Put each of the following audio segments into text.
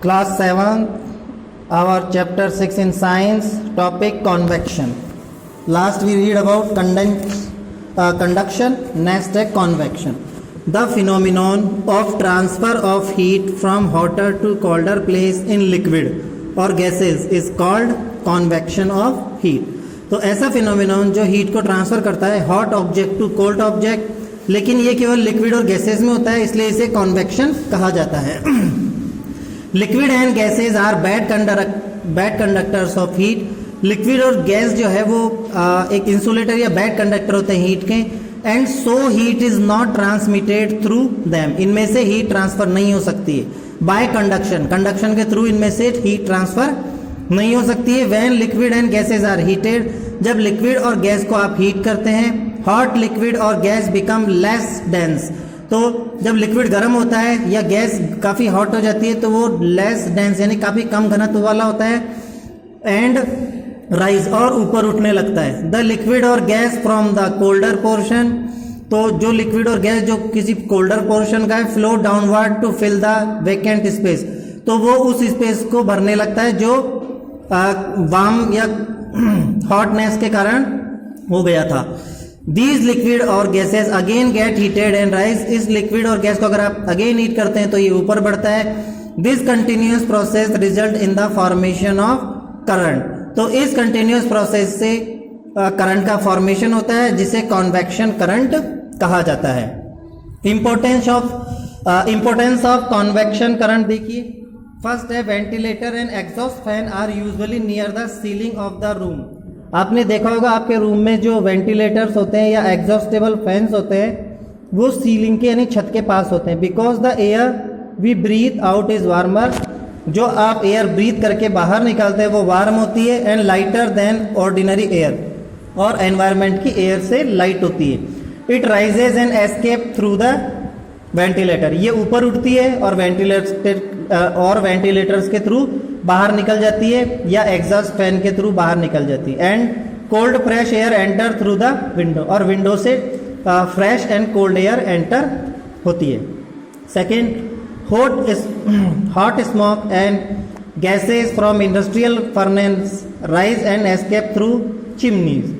Class 7, our chapter 6 in science, topic convection. Last we read about conduction, next convection. The phenomenon of transfer of heat from hotter to colder place in liquid or gases is called convection of heat. तो ऐसा phenomenon जो heat को transfer करता है hot object to cold object, लेकिन ये केवल liquid और गैसेज में होता है, इसलिए इसे कॉन्वेक्शन कहा जाता है. Liquid and gases are bad conductors of heat. Liquid और गैस जो है वो एक इंसुलेटर या बैड कंडक्टर होते हैं हीट के, and so heat is not transmitted through them. इनमें से हीट ट्रांसफर नहीं हो सकती है बाय कंडक्शन. कंडक्शन के थ्रू इनमें से हीट ट्रांसफर नहीं हो सकती है. When liquid and gases are heated, जब लिक्विड और गैस को आप हीट करते हैं, हॉट लिक्विड और गैस बिकम लेस डेंस. तो जब लिक्विड गर्म होता है या गैस काफ़ी हॉट हो जाती है तो वो लेस डेंस यानी काफ़ी कम घनत्व वाला होता है, एंड राइज और ऊपर उठने लगता है. द लिक्विड और gas from the colder portion, तो जो लिक्विड और गैस जो किसी कोल्डर पोर्शन का है, flow downward to fill the vacant space, तो वो उस स्पेस को भरने लगता है जो वार्म या हॉटनेस के कारण हो गया था. दीज लिक्विड और gases again get heated and rise. इस लिक्विड और गैस को अगर आप अगेन हीट करते हैं तो ये ऊपर बढ़ता है. This continuous process result in the formation of current. तो इस कंटिन्यूस प्रोसेस से करंट का फॉर्मेशन होता है जिसे कॉन्वेक्शन करंट कहा जाता है. इंपॉर्टेंस ऑफ कॉन्वेक्शन करंट देखिए. फर्स्ट है ventilator and exhaust fan are usually near the ceiling of the room. आपने देखा होगा आपके रूम में जो वेंटिलेटर्स होते हैं या एग्जॉस्टेबल फैंस होते हैं वो सीलिंग के यानी छत के पास होते हैं. Because the air we breathe out is warmer. जो आप एयर ब्रीथ करके बाहर निकालते हैं वो वार्म होती है, and lighter than ordinary air, और एनवायरनमेंट की एयर से लाइट होती है. It rises and escape through the ventilator. ये ऊपर उठती है और वेंटिलेटर्स के थ्रू बाहर निकल जाती है या एग्जॉस्ट फैन के थ्रू बाहर निकल जाती है. And cold fresh air enter through the window, और विंडो से fresh and cold air enter होती है. Second, hot smoke and gases from industrial furnace rise and escape through chimneys.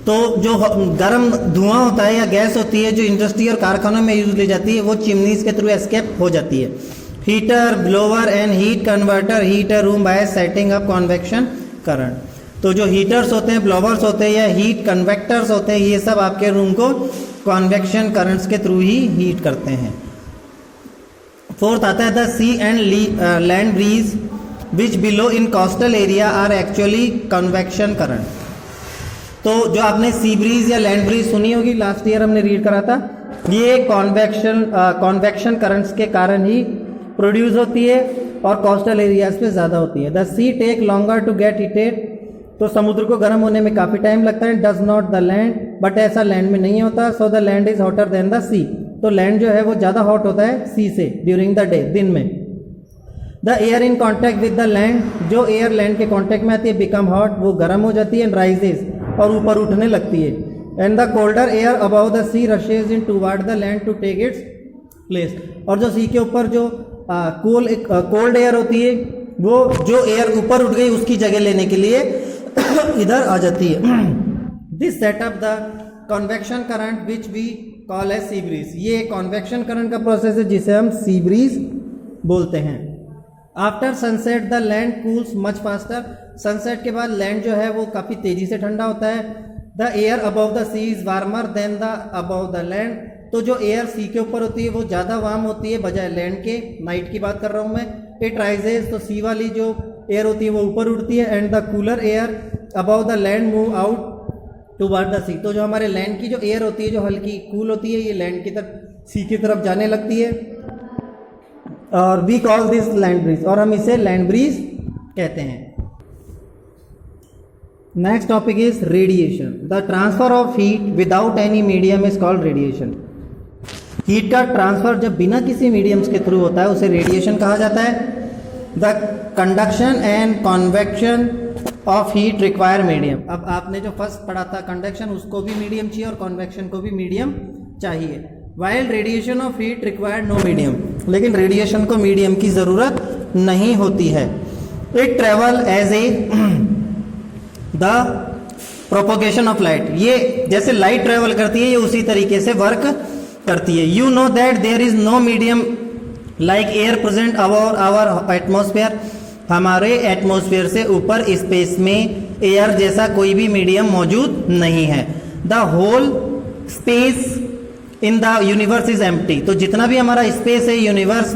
तो जो गर्म धुआं होता है या गैस होती है जो इंडस्ट्री और कारखानों में यूज ली जाती है वो चिमनीज के थ्रू एस्केप हो जाती है. Heater, blower and heat converter heat a room bye setting up convection current. तो जो हीटर्स होते हैं, ब्लोवर्स होते हैं या हीट कन्वेक्टर्स होते हैं, ये सब आपके रूम को कॉन्वेक्शन करंट्स के थ्रू ही हीट करते हैं. फोर्थ आता है the sea and land breeze which below in coastal area are actually convection current. तो जो आपने सी ब्रीज या लैंड ब्रीज सुनी होगी, लास्ट ईयर हमने रीड करा था, ये कॉन्वेक्शन करंट्स के कारण ही प्रोड्यूस होती है और कोस्टल एरियाज पे ज़्यादा होती है. The sea take longer to get heated, तो समुद्र को गर्म होने में काफ़ी टाइम लगता है. Does not the land, but ऐसा लैंड में नहीं होता. So the land is hotter than the sea. तो लैंड जो है वो ज़्यादा हॉट होता है सी से ड्यूरिंग द डे, दिन में. The air in contact with the land, जो एयर लैंड के कॉन्टैक्ट में आती है बिकम हॉट, वो गर्म हो जाती है, एंड राइजेज और ऊपर उठने लगती है. And the colder air above the sea rushes in toward the land to take its place. और जो सी के ऊपर जो कोल्ड एयर होती है वो जो एयर ऊपर उठ गई उसकी जगह लेने के लिए इधर आ जाती है. This setup the convection current which we call as sea breeze. ये कॉन्वेक्शन करंट का प्रोसेस है जिसे हम सी ब्रीज बोलते हैं. After sunset the land cools much faster. Sunset के बाद लैंड जो है वो काफ़ी तेज़ी से ठंडा होता है. The air above the sea is warmer than the above the land. तो जो एयर सी के ऊपर होती है वो ज़्यादा वार्म होती है बजाय लैंड के. नाइट की बात कर रहा हूँ मैं. इट राइजेज, तो सी वाली जो एयर होती है वो ऊपर उठती है. And the cooler air above the land move out toward the sea. तो जो हमारे लैंड की जो एयर होती है जो हल्की कूल होती है ये लैंड की तरफ, सी की तरफ जाने लगती है, और we call this land breeze, और हम इसे लैंड ब्रीज कहते हैं. Next topic is radiation. The transfer of heat without any medium is called radiation. Heat का ट्रांसफर जब बिना किसी मीडियम्स के थ्रू होता है उसे रेडिएशन कहा जाता है. The conduction and convection of heat require medium. अब आपने जो फर्स्ट पढ़ा था कंडक्शन, उसको भी मीडियम चाहिए और कॉन्वेक्शन को भी मीडियम चाहिए. While radiation of heat required no medium, लेकिन रेडिएशन को मीडियम की ज़रूरत नहीं होती है। It travel as a the propagation of light, ये जैसे लाइट ट्रेवल करती है ये उसी तरीके से वर्क करती है। You know that there is no medium like air present our atmosphere, हमारे एटमोसफेयर से ऊपर स्पेस में एयर जैसा कोई भी मीडियम मौजूद नहीं है। The whole space in the universe is empty, तो जितना भी हमारा स्पेस है यूनिवर्स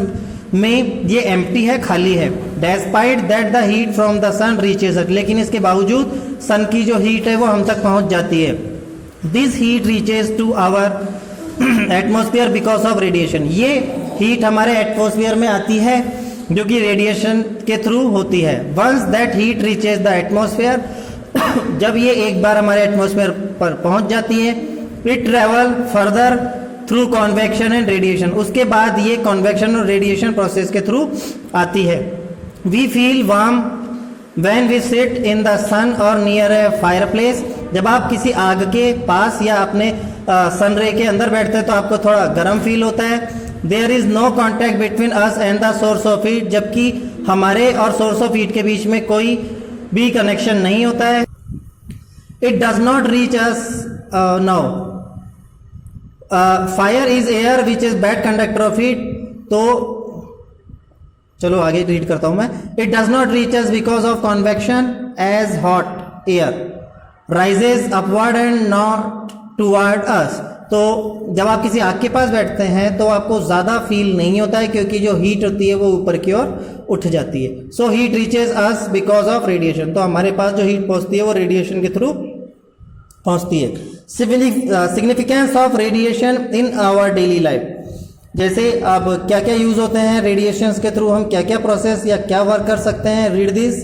में ये एम्प्टी है, खाली है। Despite that the heat from the sun reaches us, लेकिन इसके बावजूद सन की जो हीट है वो हम तक पहुंच जाती है। This heat reaches to our atmosphere because of radiation, ये हीट हमारे एटमोसफियर में आती है जो कि रेडिएशन के थ्रू होती है। Once that heat reaches the atmosphere, जब ये एक बार हमारे एटमोसफियर पर पहुंच जाती है, it travel further through convection and radiation, उसके बाद ये कॉन्वेक्शन और रेडिएशन प्रोसेस के थ्रू आती है। We feel warm when we sit in the sun और नियर ए फायर प्लेस, जब आप किसी आग के पास या अपने सन रे के अंदर बैठते हैं तो आपको थोड़ा गर्म फील होता है। There is no contact between us and the source of heat, जबकि हमारे और सोर्स ऑफ हीट के बीच में कोई भी कनेक्शन नहीं होता है। It does not reach us now, fire is air which is bad conductor of heat, तो चलो आगे रीड करता हूं मैं। It does not reach us because of convection as hot air rises upward and not toward us, तो जब आप किसी आग के पास बैठते हैं तो आपको ज़्यादा फील नहीं होता है क्योंकि जो हीट होती है वो ऊपर की ओर उठ जाती है। So heat reaches us because of radiation, तो हमारे पास जो हीट पहुंचती है वो रेडिएशन के थ्रू पहुंचती है। Significance of radiation in our daily life, जैसे अब क्या क्या यूज होते हैं रेडिएशंस के थ्रू, हम क्या क्या प्रोसेस या क्या वर्क कर सकते हैं। Read this.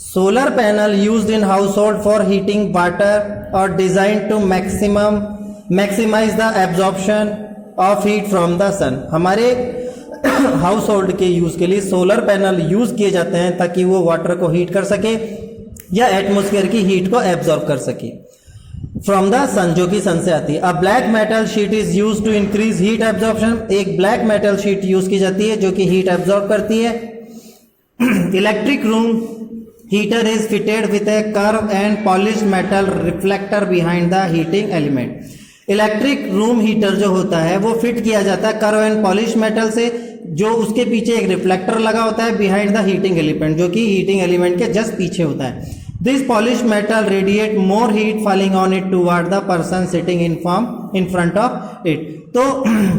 Solar panel used in household for heating water और design to maximise the absorption of heat from the sun, हमारे हाउस होल्ड के यूज के लिए सोलर पैनल यूज किए जाते हैं ताकि वो वाटर को हीट कर सके या एटमोस्फेयर की हीट को एब्जॉर्ब कर सके फ्रॉम द सन, जो कि सन से आती है। A black metal sheet is use to increase heat absorption, एक ब्लैक मेटल शीट यूज की जाती है जो कि हीट एब्जॉर्ब करती है। Electric room heater is fitted with a curve and polished metal reflector behind the heating element, electric room heater जो होता है वो फिट किया जाता है कर्व एंड पॉलिश मेटल से, जो उसके पीछे एक रिफ्लेक्टर लगा होता है बिहाइंड द हीटिंग एलिमेंट, जो कि हीटिंग एलिमेंट के जस्ट पीछे होता है। This polish metal radiate more heat falling on it toward the person sitting in front of it, तो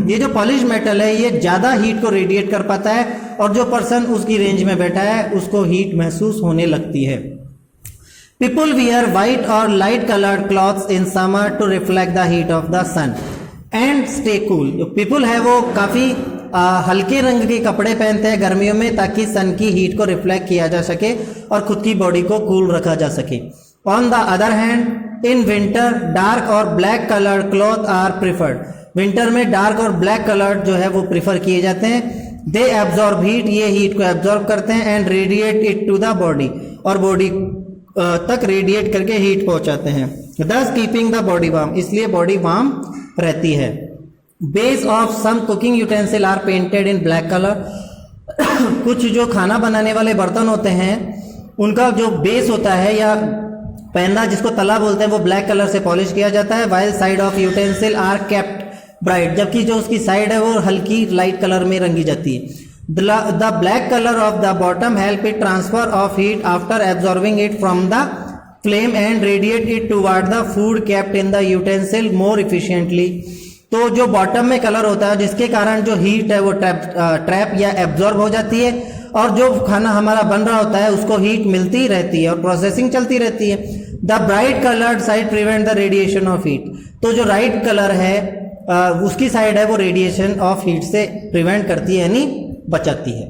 ये जो पॉलिश मेटल है ये ज्यादा हीट को रेडिएट कर पाता है और जो पर्सन उसकी रेंज में बैठा है उसको हीट महसूस होने लगती है। People wear white or light colored clothes in summer to reflect the heat of the sun and stay cool. जो people है वो काफ़ी हल्के रंग के कपड़े पहनते हैं गर्मियों में ताकि सन की हीट को रिफ्लेक्ट किया जा सके और खुद की बॉडी को कूल रखा जा सके। On the other hand, in winter, dark और black colored cloth are preferred. Winter में डार्क और ब्लैक कलर्ड जो है वो प्रीफर किए जाते हैं। दे एब्जॉर्ब हीट, ये हीट को एब्जॉर्ब करते हैं and radiate it to the body, और बॉडी तक रेडिएट करके हीट पहुंचाते हैं। Thus keeping the body warm, इसलिए बॉडी वार्म रहती है। Base of some cooking utensil are painted in black colour, कुछ जो खाना बनाने वाले बर्तन होते हैं उनका जो बेस होता है या पैना जिसको तला बोलते हैं वो ब्लैक कलर से पॉलिश किया जाता है। While side of utensil are kept bright, जबकि जो उसकी साइड है वो हल्की लाइट कलर में रंगी जाती है। The black color of the bottom help it transfer of heat after absorbing it from the flame and radiate it toward the food kept in the utensil more efficiently. तो जो bottom में colour होता है जिसके कारण जो heat है वो ट्रैप या एब्जॉर्ब हो जाती है और जो खाना हमारा बन रहा होता है उसको हीट मिलती रहती है और प्रोसेसिंग चलती रहती है। The bright coloured side prevent the radiation of heat, तो जो राइट कलर है उसकी साइड है वो रेडिएशन ऑफ हीट से प्रिवेंट करती है यानी बचाती है।